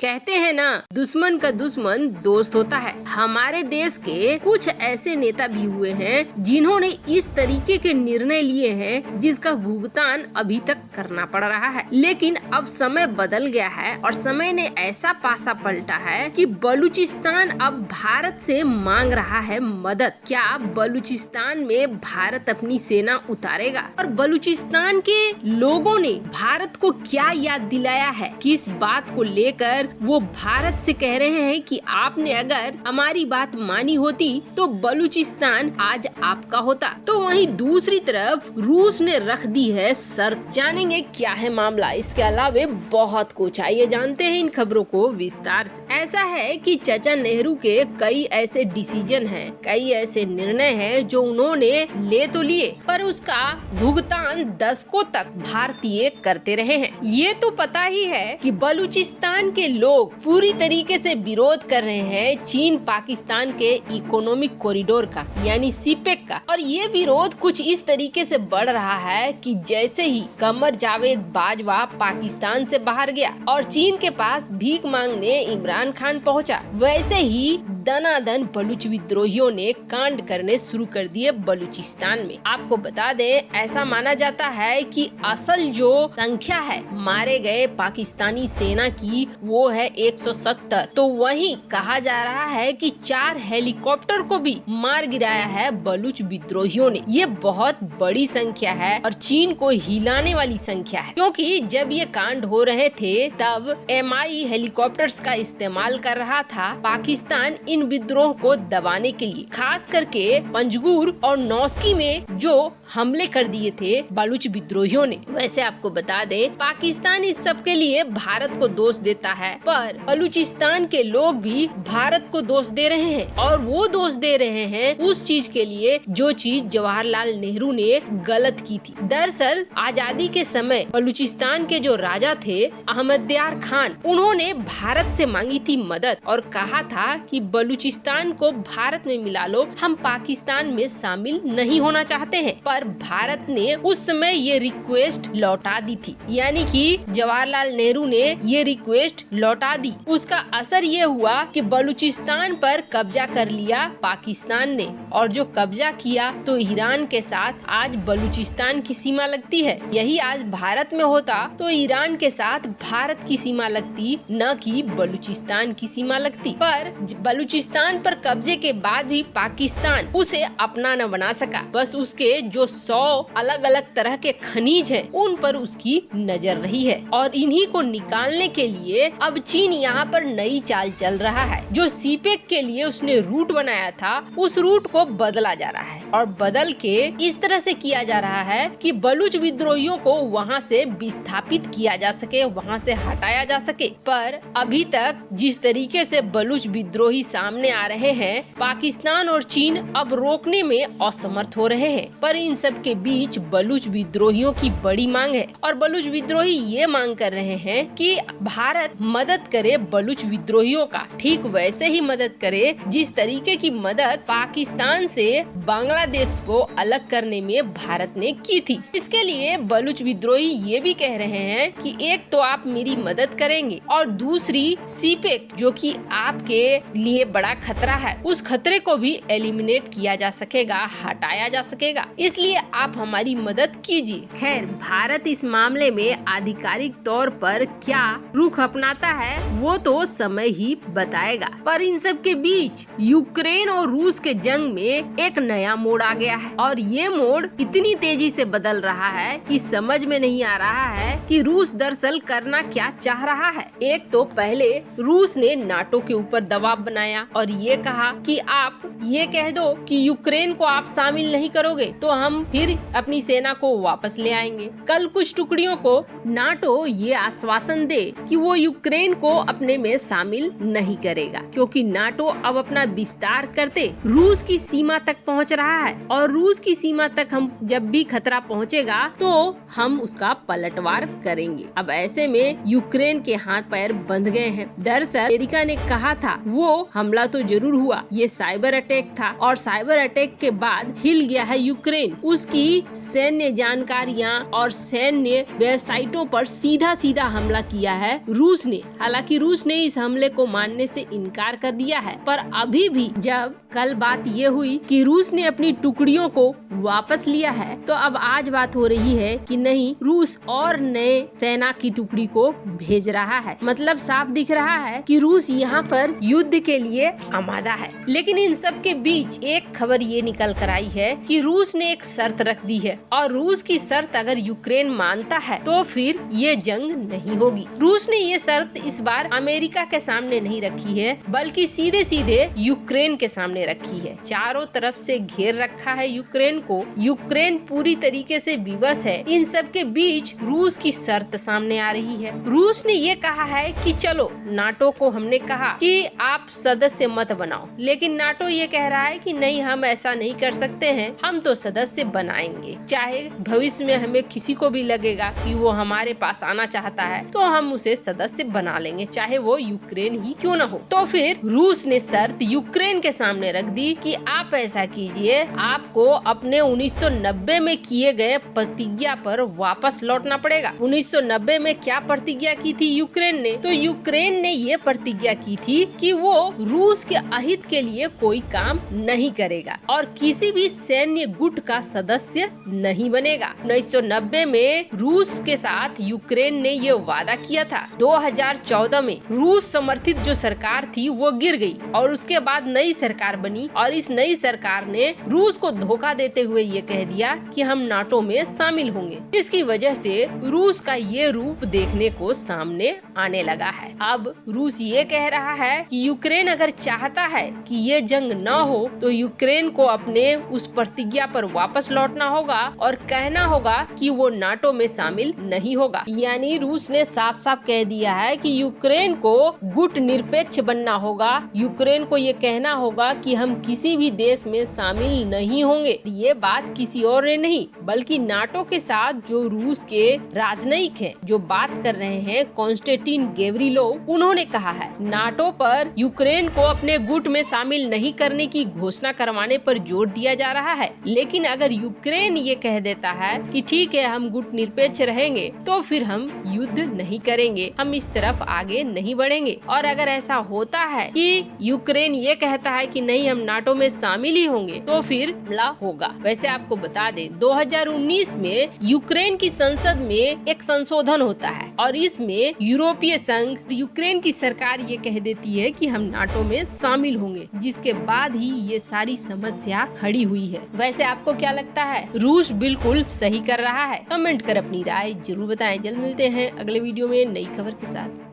कहते हैं ना, दुश्मन का दुश्मन दोस्त होता है। हमारे देश के कुछ ऐसे नेता भी हुए हैं जिन्होंने इस तरीके के निर्णय लिए हैं जिसका भुगतान अभी तक करना पड़ रहा है। लेकिन अब समय बदल गया है और समय ने ऐसा पासा पलटा है कि बलूचिस्तान अब भारत से मांग रहा है मदद। क्या बलूचिस्तान में भारत अपनी सेना उतारेगा? और बलूचिस्तान के लोगों ने भारत को क्या याद दिलाया है, किस बात को लेकर वो भारत से कह रहे हैं कि आपने अगर हमारी बात मानी होती तो बलूचिस्तान आज आपका होता। तो वहीं दूसरी तरफ रूस ने रख दी है शर्त। जानेंगे क्या है मामला। इसके अलावा बहुत कुछ आइए जानते हैं इन खबरों को विस्तार से। ऐसा है कि चाचा नेहरू के कई ऐसे डिसीजन हैं, कई ऐसे निर्णय हैं जो उन्होंने ले तो लिए पर उसका भुगतान दशकों तक भारतीय करते रहे हैं। ये तो पता ही है कि बलूचिस्तान के लोग पूरी तरीके से विरोध कर रहे हैं चीन पाकिस्तान के इकोनॉमिक कॉरिडोर का, यानी सीपेक का। और ये विरोध कुछ इस तरीके से बढ़ रहा है कि जैसे ही कमर जावेद बाजवा पाकिस्तान से बाहर गया और चीन के पास भीख मांगने इमरान खान पहुंचा, वैसे ही दनादन बलूच विद्रोहियों ने कांड करने शुरू कर दिए बलूचिस्तान में। आपको बता दें, ऐसा माना जाता है कि असल जो संख्या है मारे गए पाकिस्तानी सेना की वो है 170। तो वहीं कहा जा रहा है कि 4 हेलीकॉप्टर को भी मार गिराया है बलूच विद्रोहियों ने। ये बहुत बड़ी संख्या है और चीन को हिलाने वाली संख्या है, क्योंकि जब ये कांड हो रहे थे तब MI हेलीकॉप्टर्स का इस्तेमाल कर रहा था पाकिस्तान इन विद्रोह को दबाने के लिए। खास करके पंजगुर और नौस्की में जो हमले कर दिए थे बलूच विद्रोहियों ने। वैसे आपको बता दें, पाकिस्तान इस सब के लिए भारत को दोष देता है, पर बलूचिस्तान के लोग भी भारत को दोष दे रहे हैं और वो दोष दे रहे हैं उस चीज के लिए जो चीज जवाहरलाल नेहरू ने गलत की थी। दरअसल आजादी के समय बलूचिस्तान के जो राजा थे अहमदयार खान, उन्होंने भारत से मांगी थी मदद और कहा था कि बलूचिस्तान को भारत में मिला लो, हम पाकिस्तान में शामिल नहीं होना चाहते हैं। पर भारत ने उस समय ये रिक्वेस्ट लौटा दी थी, यानी कि जवाहरलाल नेहरू ने ये रिक्वेस्ट लौटा दी। उसका असर ये हुआ कि बलूचिस्तान पर कब्जा कर लिया पाकिस्तान ने, और जो कब्जा किया तो ईरान के साथ आज बलूचिस्तान की सीमा लगती है। यही आज भारत में होता तो ईरान के साथ भारत की सीमा लगती, न कि बलूचिस्तान की सीमा लगती। पर बलूचिस्तान पर कब्जे के बाद भी पाकिस्तान उसे अपना न बना सका। बस उसके जो 100 अलग अलग तरह के खनिज हैं उन पर उसकी नजर रही है और इन्हीं को निकालने के लिए अब चीन यहाँ पर नई चाल चल रहा है। जो सीपेक के लिए उसने रूट बनाया था उस रूट को बदला जा रहा है और बदल के इस तरह से किया जा रहा है कि बलूच विद्रोहियों को वहाँ से विस्थापित किया जा सके, वहाँ से हटाया जा सके। पर अभी तक जिस तरीके से बलूच विद्रोही सामने आ रहे हैं, पाकिस्तान और चीन अब रोकने में असमर्थ हो रहे हैं। पर इन सब के बीच बलूच विद्रोहियों की बड़ी मांग है और बलूच विद्रोही ये मांग कर रहे हैं कि भारत मदद करे बलूच विद्रोहियों का, ठीक वैसे ही मदद करे जिस तरीके की मदद पाकिस्तान से बांग्लादेश को अलग करने में भारत ने की थी। इसके लिए बलूच विद्रोही ये भी कह रहे हैं कि एक तो आप मेरी मदद करेंगे और दूसरी सीपेक जो कि आपके लिए बड़ा खतरा है, उस खतरे को भी एलिमिनेट किया जा सकेगा, हटाया जा सकेगा, इसलिए आप हमारी मदद कीजिए। खैर, भारत इस मामले में आधिकारिक तौर पर क्या रुख अपनाता है वो तो समय ही बताएगा। पर इन सब के बीच यूक्रेन और रूस के जंग में एक नया मोड़ आ गया है और ये मोड़ इतनी तेजी से बदल रहा है कि समझ में नहीं आ रहा है कि रूस दरअसल करना क्या चाह रहा है। एक तो पहले रूस ने नाटो के ऊपर दबाव बनाया और ये कहा कि आप ये कह दो कि यूक्रेन को आप शामिल नहीं करोगे तो हम फिर अपनी सेना को वापस ले आएंगे। कल कुछ टुकड़ियों को नाटो ये आश्वासन दे कि वो यूक्रेन को अपने में शामिल नहीं करेगा, क्योंकि नाटो अब अपना विस्तार करते रूस की सीमा तक पहुंच रहा है और रूस की सीमा तक हम जब भी खतरा पहुंचेगा तो हम उसका पलटवार करेंगे। अब ऐसे में यूक्रेन के हाथ पैर बंध गए हैं। दरअसल अमेरिका ने कहा था वो हमला तो जरूर हुआ, ये साइबर अटैक था और साइबर अटैक के बाद हिल गया है यूक्रेन। उसकी सैन्य जानकारियां और सैन्य वेबसाइटों पर सीधा सीधा हमला किया है रूस ने। हालांकि रूस ने इस हमले को मानने से इनकार कर दिया है, पर अभी भी जब कल बात ये हुई कि रूस ने अपनी टुकड़ियों को वापस लिया है, तो अब आज बात हो रही है कि नहीं, रूस और नए सेना की टुकड़ी को भेज रहा है। मतलब साफ दिख रहा है कि रूस यहाँ पर युद्ध के लिए आमादा है। लेकिन इन सब के बीच एक खबर ये निकल कर आई है कि रूस ने एक शर्त रख दी है और रूस की शर्त अगर यूक्रेन मानता है तो फिर ये जंग नहीं होगी। रूस ने ये शर्त इस बार अमेरिका के सामने नहीं रखी है, बल्कि सीधे सीधे यूक्रेन के सामने रखी है। चारों तरफ से घेर रखा है यूक्रेन को। यूक्रेन पूरी तरीके से विवश है। इन सब के बीच रूस की शर्त सामने आ रही है। रूस ने ये कहा है कि चलो, नाटो को हमने कहा कि आप सदस्य मत बनाओ, लेकिन नाटो ये कह रहा है कि नहीं, हम ऐसा नहीं कर सकते हैं, हम तो सदस्य बनाएंगे। चाहे भविष्य में हमें किसी को भी लगेगा कि वो हमारे पास आना चाहता है तो हम उसे सदस्य बना लेंगे, चाहे वो यूक्रेन ही क्यों न हो। तो फिर रूस ने शर्त यूक्रेन के सामने रख दी कि आप ऐसा कीजिए, आपको अपने 1990 में किए गए प्रतिज्ञा पर वापस लौटना पड़ेगा। 1990 में क्या प्रतिज्ञा की थी यूक्रेन ने? तो यूक्रेन ने ये प्रतिज्ञा की थी कि वो रूस के अहित के लिए कोई काम नहीं करेगा और किसी भी सैन्य गुट का सदस्य नहीं बनेगा। 1990 में रूस के साथ यूक्रेन ने ये वादा किया था। 2014 में रूस समर्थित जो सरकार थी वो गिर गई और उसके बाद नई सरकार बनी और इस नई सरकार ने रूस को धोखा देते हुए ये कह दिया कि हम नाटो में शामिल होंगे। इसकी वजह से रूस का ये रूप देखने को सामने आने लगा है। अब रूस ये कह रहा है कि यूक्रेन अगर चाहता है कि ये जंग न हो तो यूक्रेन को अपने उस प्रतिज्ञा पर वापस लौटना होगा और कहना होगा कि वो नाटो में शामिल नहीं होगा। यानी रूस ने साफ साफ कह दिया है कि यूक्रेन को गुट निरपेक्ष बनना होगा। यूक्रेन को ये कहना होगा कि हम किसी भी देश में शामिल नहीं होंगे। ये बात किसी और ने नहीं, बल्कि नाटो के साथ जो रूस के राजनयिक हैं, जो बात कर रहे हैं, कॉन्स्टेंटिन गेवरिलोव, उन्होंने कहा है नाटो पर यूक्रेन को अपने गुट में शामिल नहीं करने की घोषणा करवाने पर जोर दिया जा रहा है। लेकिन अगर यूक्रेन ये कह देता है कि ठीक है, हम गुट निरपेक्ष रहेंगे, तो फिर हम युद्ध नहीं करेंगे, हम इस तरफ आगे नहीं बढ़ेंगे। और अगर ऐसा होता है कि यूक्रेन ये कहता है कि नहीं, हम नाटो में शामिल ही होंगे, तो फिर हमला होगा। वैसे आपको बता दें, 2019 में यूक्रेन की संसद में एक संशोधन होता है और इसमें यूरोपीय संघ, यूक्रेन की सरकार ये कह देती है कि हम नाटो में शामिल होंगे, जिसके बाद ही ये सारी समस्या खड़ी हुई है। वैसे आपको क्या लगता है, रूस बिल्कुल सही कर रहा है? कमेंट कर अपनी राय जरूर बताएं। जल्द मिलते हैं अगले वीडियो में नई खबर के साथ।